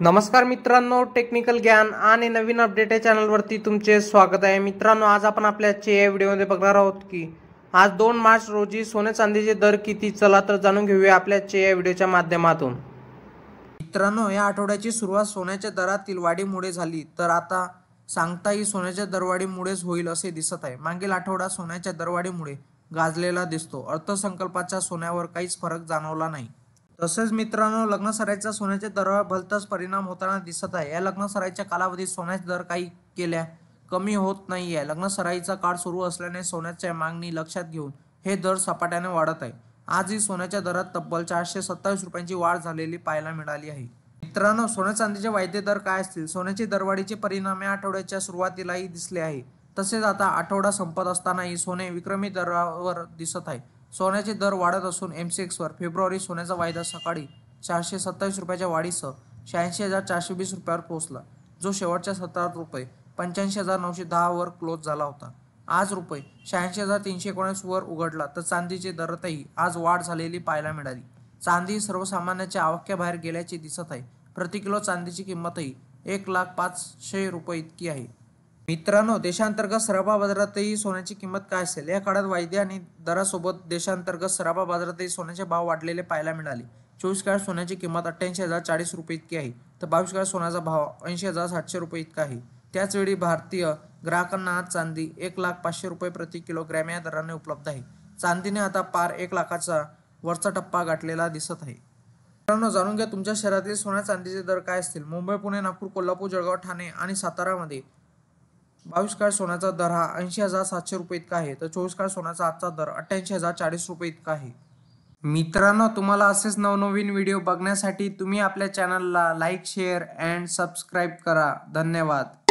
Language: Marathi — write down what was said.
नमस्कार मित्रांनो, टेक्निकल ज्ञान आणि नवीन अपडेट या चॅनलवरती तुमचे स्वागत आहे। मित्रांनो, आज आपण आपल्या या व्हिडिओमध्ये बघणार आहोत की आज 2 मार्च रोजी सोने चांदीचे दर किती, चला तर जाणून घेऊया आपल्या या व्हिडिओच्या माध्यमातून। मित्रांनो, या आठवड्याची सुरुवात सोन्याच्या दरातील वाढीमुळे झाली, तर आता सांगताही सोन्याच्या दरवाढीमुळेच होईल असे दिसत आहे। मागील आठवडा सोन्याच्या दरवाढीमुळे गाजलेला दिसतो। अर्थसंकल्पाच्या सोन्यावर काहीच फरक जाणवला नाही। तसेच मित्रांनो, लग्नसराईचा सोन्याच्या दरावर भलताच परिणाम होताना दिसत आहे। या लग्नसराईच्या कालावधीत सोन्याचे दर काही केल्या कमी होत नाही आहे। लग्नसराईचा काळ सुरू असल्याने सोन्याच्या मागणी लक्षात घेऊन हे दर सपाट्याने वाढत आहे। आजही सोन्याच्या दरात तब्बल 427 रुपयांची वाढ झालेली पाहायला मिळाली आहे। मित्रांनो, सोने चांदीचे वाढते दर काय असतील? सोन्याची दरवाढीचे परिणाम या आठवड्याच्या सुरुवातीलाही दिसले आहे। तसेच आता आठवडा संपत असतानाही सोने विक्रमी दरावर दिसत आहे। सोन्याचे दर वाढत असून MCX वर फेब्रुवारी सोन्याचा वायदा सकाळी 427 रुपयाच्या वाढीसह 86,420 रुपयावर पोहोचला, जो शेवटच्या सत्रात रुपये 85,910 वर क्लोज झाला होता। आज रुपये 86,319 वर उघडला, तर चांदीचे दरातही आज वाढ झालेली पाहायला मिळाली। चांदी सर्वसामान्यांच्या आवाक्याबाहेर गेल्याचे दिसत आहे। प्रति किलो चांदीची किंमतही 1,05,000 रुपये इतकी आहे। मित्रांनो, देशांतर्गत सराफा बाजारातही सोन्याची किंमत काय असेल? या काळात वायदे आणि दरासोबत देशांतर्गत सराफा बाजारातही सोन्याचे भाव वाढलेले पाहायला मिळाले। 24 कॅरेट सोन्याची किंमत 88,040 रुपये इतकी आहे, तर 22 कॅरेट सोन्याचा भाव 80,700 रुपये इतका आहे। त्याचवेळी भारतीय ग्राहकांना आज चांदी 1,05,000 रुपये प्रति किलोग्रॅम या दराने उपलब्ध आहे। चांदीने आता पार 1 लाखाचा वरचा टप्पा गाठलेला दिसत आहे। मित्रांनो, जाणून घ्या तुमच्या शहरातील सोन्या चांदीचे दर काय असतील। मुंबई, पुणे, नागपूर, कोल्हापूर, जळगाव, ठाणे आणि सातारामध्ये 22 कॅरेट सोन्याचा दर हा 80,700 रुपये इतका आहे, तर 24 कॅरेट सोन्याचा आजचा दर 88,040 रुपये इतका आहे। मित्रांनो, तुम्हाला असेच नवनवीन व्हिडिओ बघण्यासाठी तुम्ही आपल्या चॅनलला लाईक, शेअर अँड सबस्क्राईब करा। धन्यवाद।